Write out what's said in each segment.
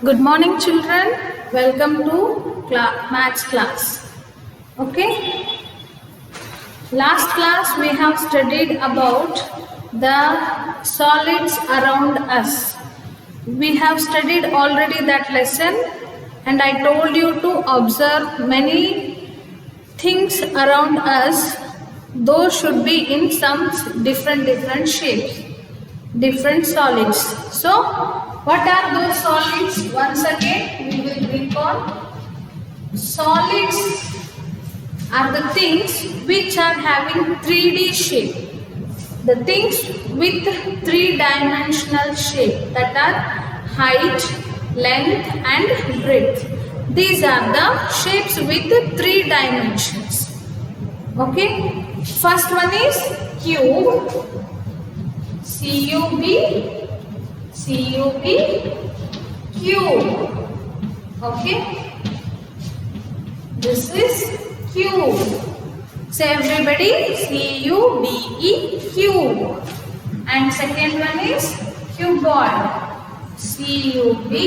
Good morning, children. Welcome to maths class. Okay. Last class we have studied about the solids around us. We have studied already that lesson, and I told you to observe many things around us. Those should be in some different shapes, different solids. So what are those solids? Once again we will recall. Solids are the things which are having 3D shape, the things with three-dimensional shape, that are height, length and breadth. These are the shapes with 3 dimensions. Okay, first one is cube, CUB, cube. Okay, this is cube. Say everybody, CUBE, cube. And second one is cuboid, CUBOID,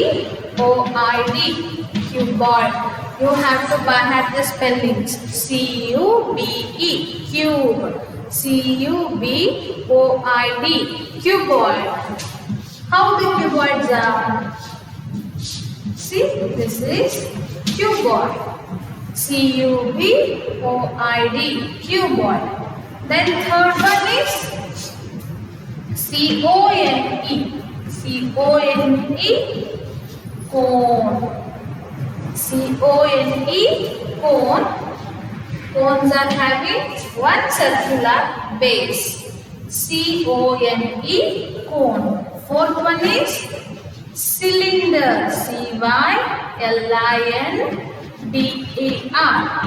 cuboid. You have to have the spellings. CUBE, cube. CUBOID, cuboid. How the cuboids are? See, this is cuboid. CUBOID, cuboid. Then third one is CONE, cone. CONE, cone. Cones are having one circular base. CONE, cone. Fourth one is cylinder, CYLINDER,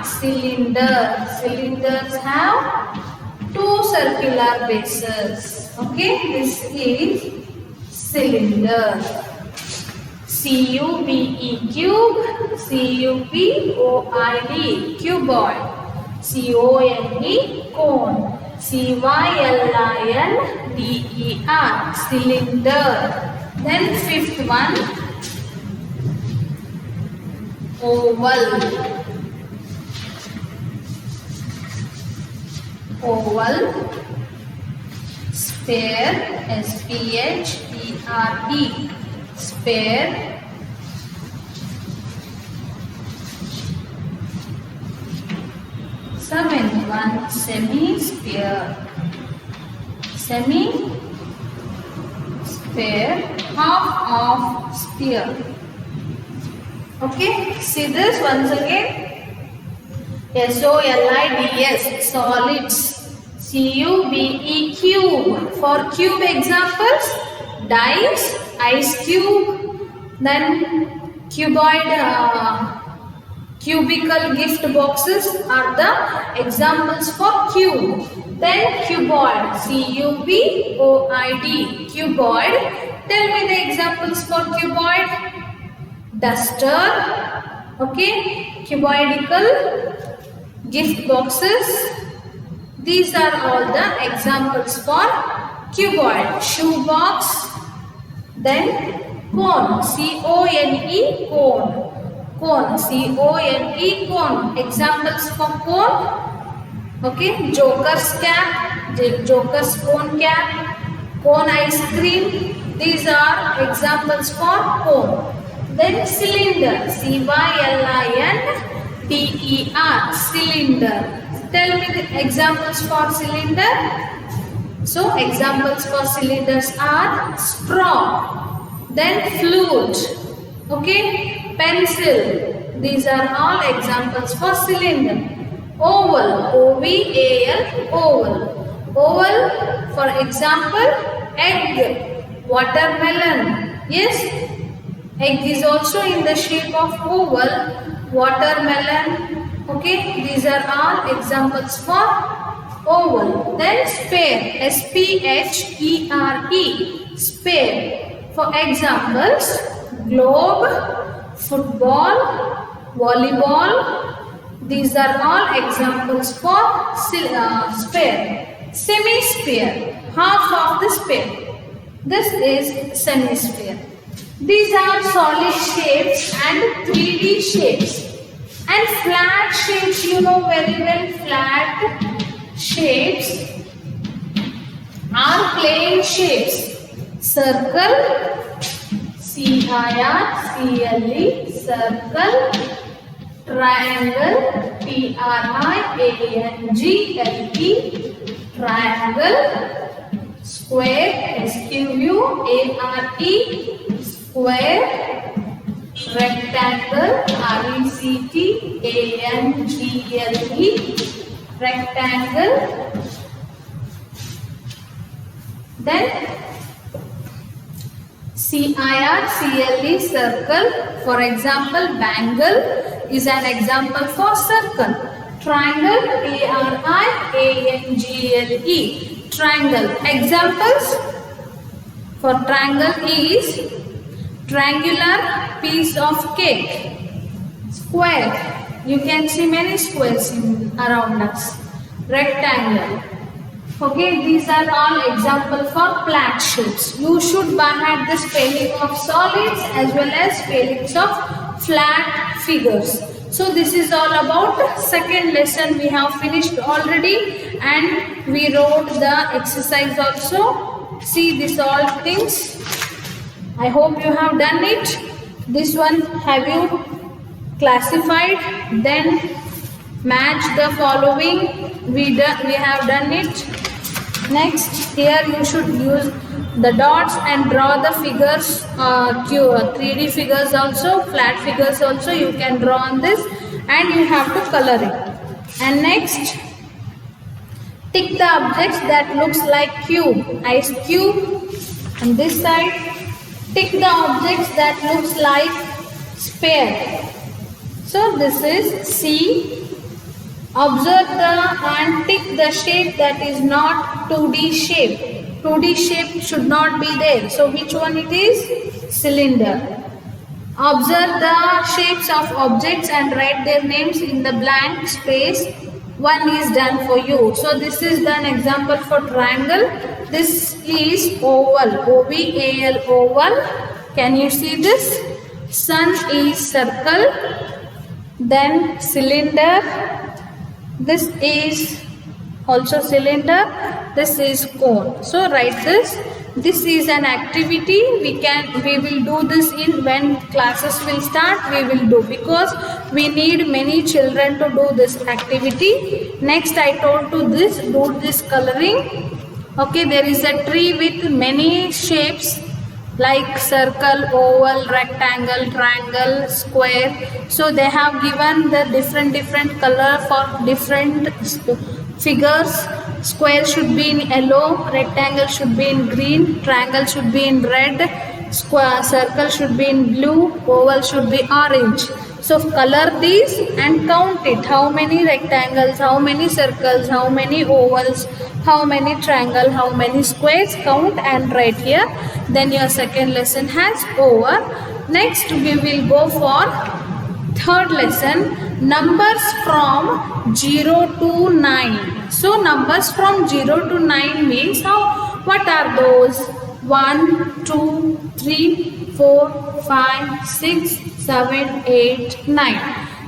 cylinder. Cylinders have two circular bases. Okay, this is cylinder. CUBE, cube. CUBOID, cuboid. CONE, cone. CYLINDER, cylinder. Then fifth one, oval. Oval. Sphere, SPHERE, sphere. Seventh one, semi-sphere. Semi-sphere, half of sphere. Okay, see this once again. SOLIDS, solids. CUBE, cube. For cube examples, dice, ice cube, then cuboid, cubical gift boxes are the examples for cube. Then cuboid, CUBOID, cuboid. Tell me the examples for cuboid. Duster, okay, cuboidal gift boxes. These are all the examples for cuboid. Shoebox, then cone, CONE, cone. Cone, CONE, cone. Examples for cone. Okay, joker's cap, joker's cone cap, cone ice cream. These are examples for cone. Then cylinder, CYLINDER, cylinder. Tell me the examples for cylinder. So examples for cylinders are straw, then flute, okay, pencil. These are all examples for cylinder. Oval, OVAL, oval. Oval, for example, egg, watermelon. Yes, egg is also in the shape of oval. Watermelon. Okay, these are all examples for oval. Then sphere, SPHERE, sphere. For examples, globe, football, volleyball. These are all examples for sphere. Semi-sphere, half of the sphere. This is semi-sphere. These are solid shapes and 3D shapes. And flat shapes, you know very well, flat shapes are plane shapes. Circle, C-I-R-C-L-E, circle, triangle, T-R-I-A-N-G-L-E, triangle, square, S-Q-U-A-R-E, square, rectangle, R-E-C-T-A-N-G-L-E, rectangle, then C-I-R-C-L-E, circle. For example, bangle is an example for circle. Triangle, A-R-I-A-N-G-L-E, triangle. Examples for triangle is triangular piece of cake. Square, you can see many squares around us. Rectangle. Okay, these are all examples for flat shapes. You should by heart the spelling of solids as well as spellings of flat figures. So this is all about second lesson. We have finished already and we wrote the exercise also. See these all things. I hope you have done it. This one have you classified? Then match the following. We have done it. Next, here you should use the dots and draw the figures, 3D figures also, flat figures also you can draw on this, and you have to color it. And next, tick the objects that looks like cube, ice cube on this side. Tick the objects that looks like sphere. So this is C. Observe and tick the shape that is not 2D shape. 2D shape should not be there. So which one it is? Cylinder. Observe the shapes of objects and write their names in the blank space. One is done for you. So this is an example for triangle. This is oval. O-V-A-L, oval. Can you see this? Sun is circle. Then cylinder. This is also cylinder. This is cone. So write this. This is an activity. We will do this in when classes will start. We will do because we need many children to do this activity. Next, I told to this do this coloring. Okay, there is a tree with many shapes like circle, oval, rectangle, triangle, square. So they have given the different color for different figures. Square should be in yellow, rectangle should be in green, triangle should be in red, circle should be in blue, oval should be orange. So color these and count it. How many rectangles, how many circles, how many ovals, how many triangle, how many squares, count and write here. Then your second lesson has over. Next we will go for third lesson, numbers from 0 to 9. So numbers from 0 to 9 means what are those? 1, 2, 3, 4, 5, 6, 7, 8, 9.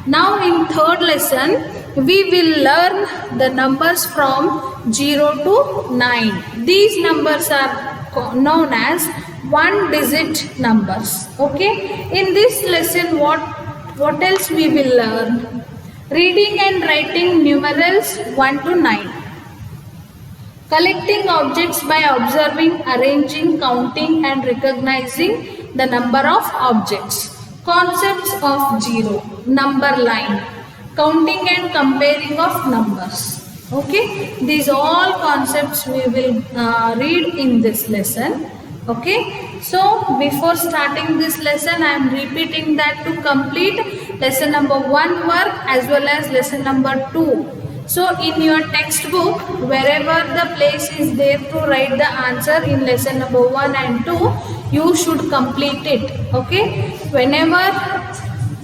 Now in third lesson, we will learn the numbers from 0 to 9. These numbers are known as one digit numbers. Okay. In this lesson, what else we will learn? Reading and writing numerals 1 to 9. Collecting objects by observing, arranging, counting and recognizing the number of objects. Concepts of 0, number line, counting and comparing of numbers. Okay, these all concepts we will read in this lesson. Okay, so before starting this lesson, I am repeating that to complete lesson number 1 work as well as lesson number 2. So in your textbook, wherever the place is there to write the answer in lesson number 1 and 2, you should complete it. Okay, whenever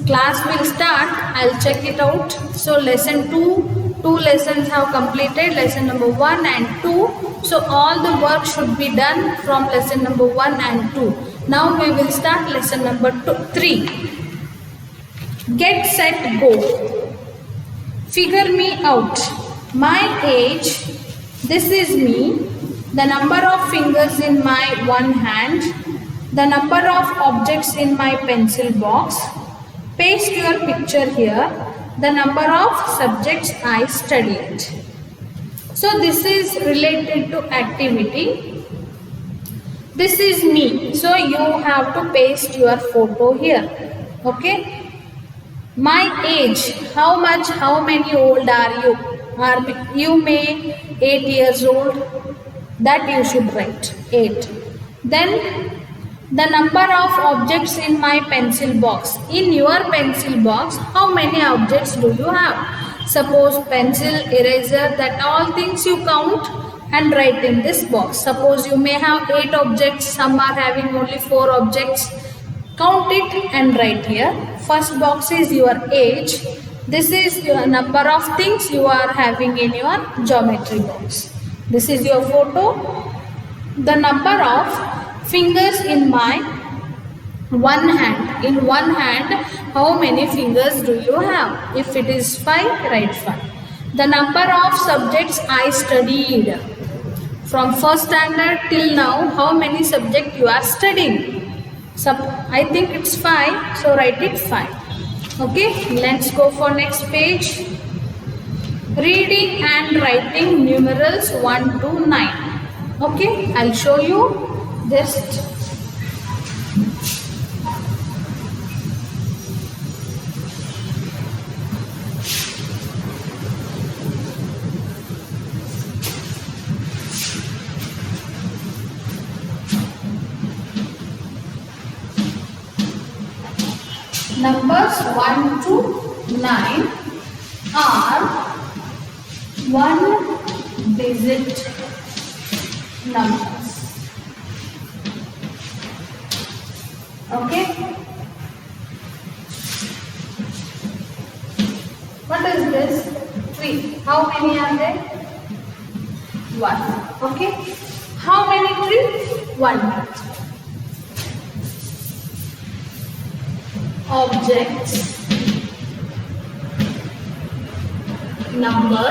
class will start, I'll check it out. So lesson 2 lessons have completed, lesson number 1 and 2. So all the work should be done from lesson number 1 and 2. Now we will start lesson number 3. Get, set, go. Figure me out. My age, this is me. The number of fingers in my one hand. The number of objects in my pencil box. Paste your picture here. The number of subjects I studied. So this is related to activity. This is me. So you have to paste your photo here. Okay. My age. How much, how many old are you? Are you may 8 years old? That you should write. 8. Then the number of objects in my pencil box. In your pencil box, how many objects do you have? Suppose pencil, eraser, that all things you count and write in this box. Suppose you may have 8 objects, some are having only 4 objects. Count it and write here. First box is your age. This is your number of things you are having in your geometry box. This is your photo. The number of fingers in my one hand. In one hand, how many fingers do you have? If it is 5, write 5. The number of subjects I studied. From first standard till now, how many subjects you are studying? I think it's 5, so write it 5. Okay, let's go for next page. Reading and writing numerals 1 to 9. Okay, I'll show you. Just numbers 1 to 9 are 1-digit numbers. Okay. What is this? 3. How many are there? 1. Okay. How many trees? 1. Objects, number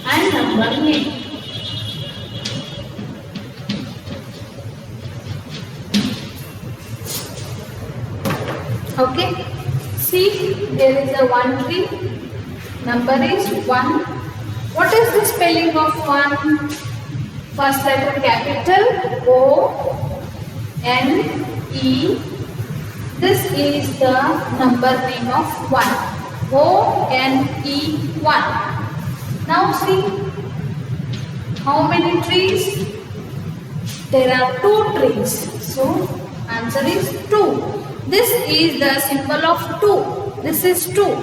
and number name. Okay, see, there is a 1 tree, number is 1. What is the spelling of 1? First letter capital O, N, E. This is the number name of 1. O, N, E, 1. Now see, how many trees? There are 2 trees. So, answer is 2. This is the symbol of 2. This is 2.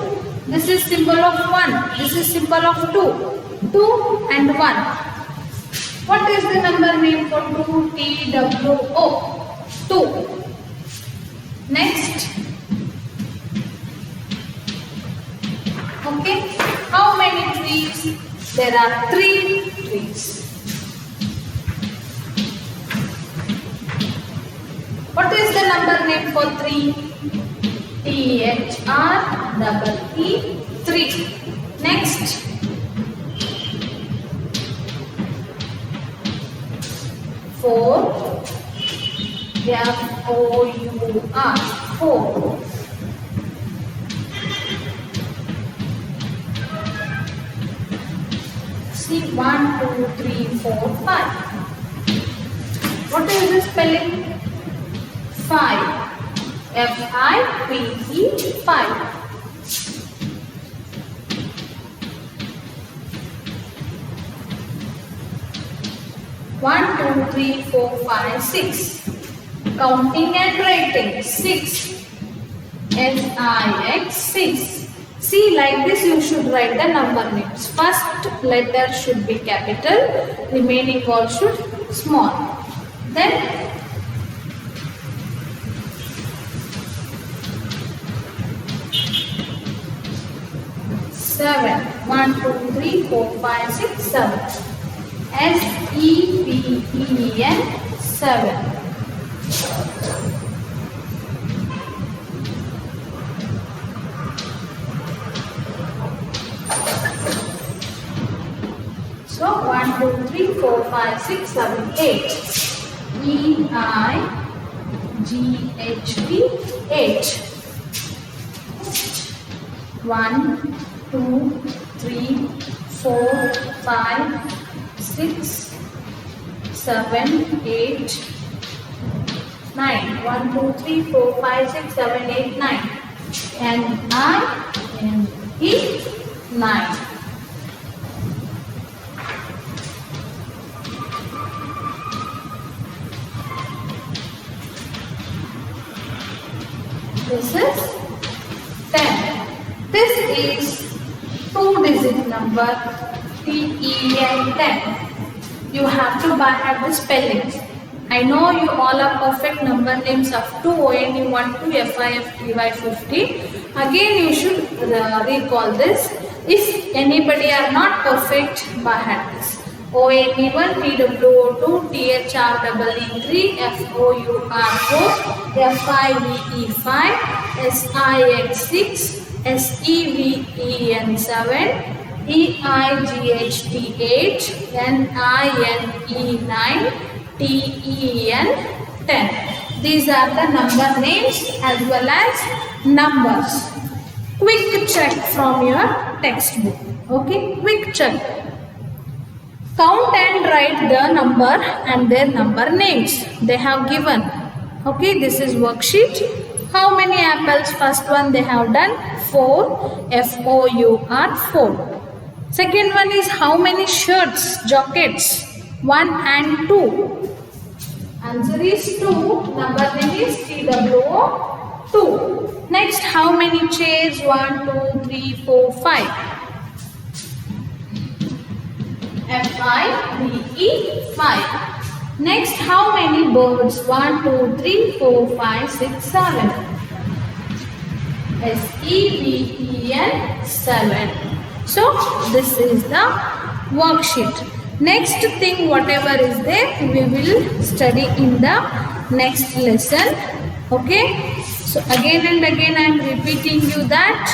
This is symbol of 1. This is symbol of 2. 2 and 1. What is the number name for 2? T, W, O. 2. Next. Okay. How many trees? There are 3 trees. What is the number name for 3? T-H-R-E-E, 3. Next. 4. F-O-U-R, 4. See, 1, 2, 3, 4, 5. What is the spelling? 5. F-I-V-E, 5. One, two, three, 4, 5, 6. Counting and writing. 6. S-I-X, 6. See, like this you should write the number names. First letter should be capital, remaining all should small. Then 7. 1, 2, 3, 4, 5, 6, 7. S-E-V-E-N, 7. So 1, 2, 3, 4, 5, 6, 7, 8. EIGHT 8. 1, 2, 3, 4, 5, 6, 7, 8, 9. 1, 2, 3, 4, 5, 6, 7, 8, 9. NINE 9. This is 10. This is 2-digit number TEN 10. You have to by heart the spellings. I know you all are perfect number names up to ONE 1 to FIF TY 50. Again you should recall this. If anybody are not perfect, by heart this. ONE 1, TWO 2, THREE 3, FOUR 4, FIVE 5, SIX 6, SEVEN 7, EIGHT 8, NINE 9, TEN 10. These are the number names as well as numbers. Quick check from your textbook. Okay, quick check. Count and write the number and their number names they have given. Okay, this is worksheet. How many apples? First one they have done 4, FOUR 4. Second one is how many shirts, jackets? 1 and 2. Answer is 2. Number name is TWO 2. Next, how many chairs? 1, 2, 3, 4, 5. FIVE 5. Next, how many birds? 1, 2, 3, 4, 5, 6, 7. SEVEN 7. So, this is the worksheet. Next thing, whatever is there, we will study in the next lesson. Okay. So, again and again I am repeating you that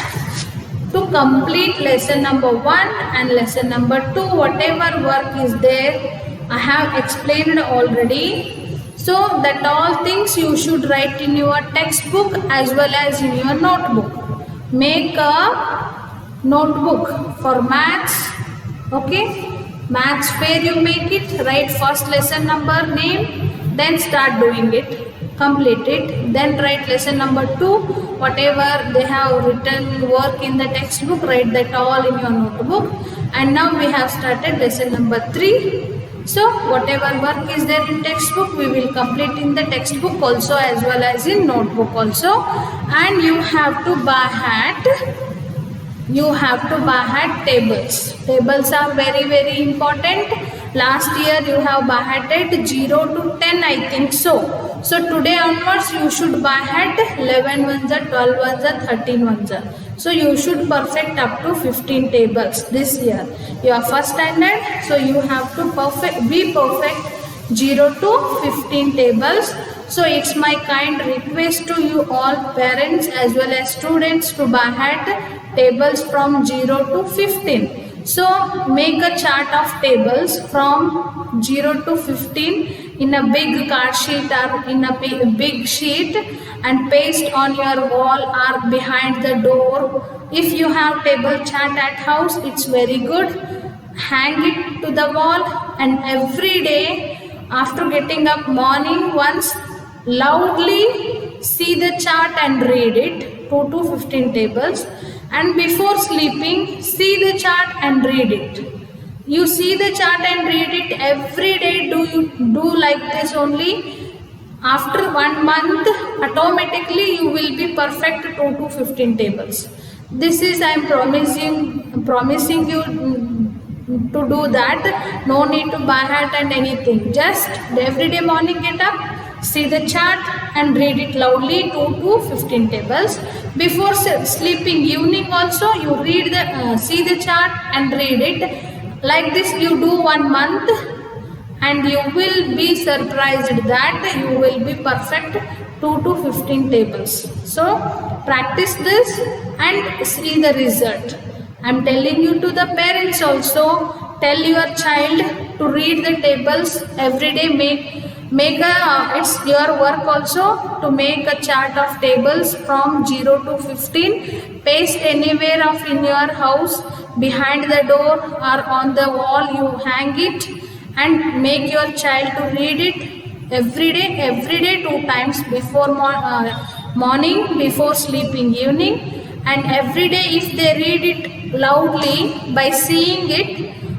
to complete lesson number 1 and lesson number 2, whatever work is there, I have explained already. So that all things you should write in your textbook as well as in your notebook. Make a notebook for maths. Okay, maths where you make it, write first lesson number, name, then start doing it. Complete it, then write lesson number 2, whatever they have written work in the textbook, write that all in your notebook. And now we have started lesson number 3. So whatever work is there in textbook, we will complete in the textbook also as well as in notebook also. And you have to by heart tables. Tables are very, very important. Last year you have by hearted 0 to 10, I think so. So today onwards you should by heart 11 ones are, 12 ones are, 13 ones are. So you should perfect up to 15 tables this year. You are first standard, so you have to be perfect 0 to 15 tables. So it's my kind request to you all parents as well as students to by heart tables from 0 to 15. So make a chart of tables from 0 to 15 in a big card sheet or in a big sheet and paste on your wall or behind the door. If you have table chart at house, it's very good. Hang it to the wall and every day after getting up morning once loudly see the chart and read it, 2 to 15 tables. And before sleeping, see the chart and read it. You see the chart and read it every day. Do like this only. After 1 month, automatically you will be perfect 2 to 15 tables. This is I am promising you to do that. No need to by heart and anything. Just every day morning get up, see the chart and read it loudly 2 to 15 tables. Before sleeping evening also you read see the chart and read it. Like this you do 1 month and you will be surprised that you will be perfect 2 to 15 tables. So practice this and see the result. I'm telling you to the parents also, tell your child to read the tables every day. It's your work also to make a chart of tables from 0 to 15. Paste anywhere of in your house, behind the door or on the wall you hang it, and make your child to read it every day 2 times, before morning, before sleeping evening, and every day if they read it loudly by seeing it,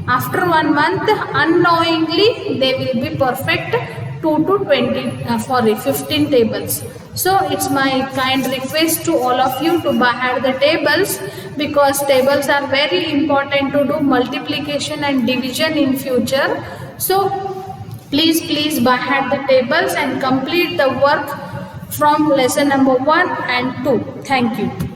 after 1 month unknowingly they will be perfect 2 to 15 tables. So it's my kind request to all of you to by heart the tables, because tables are very important to do multiplication and division in future. So please by heart the tables and complete the work from lesson number 1 and 2. Thank you.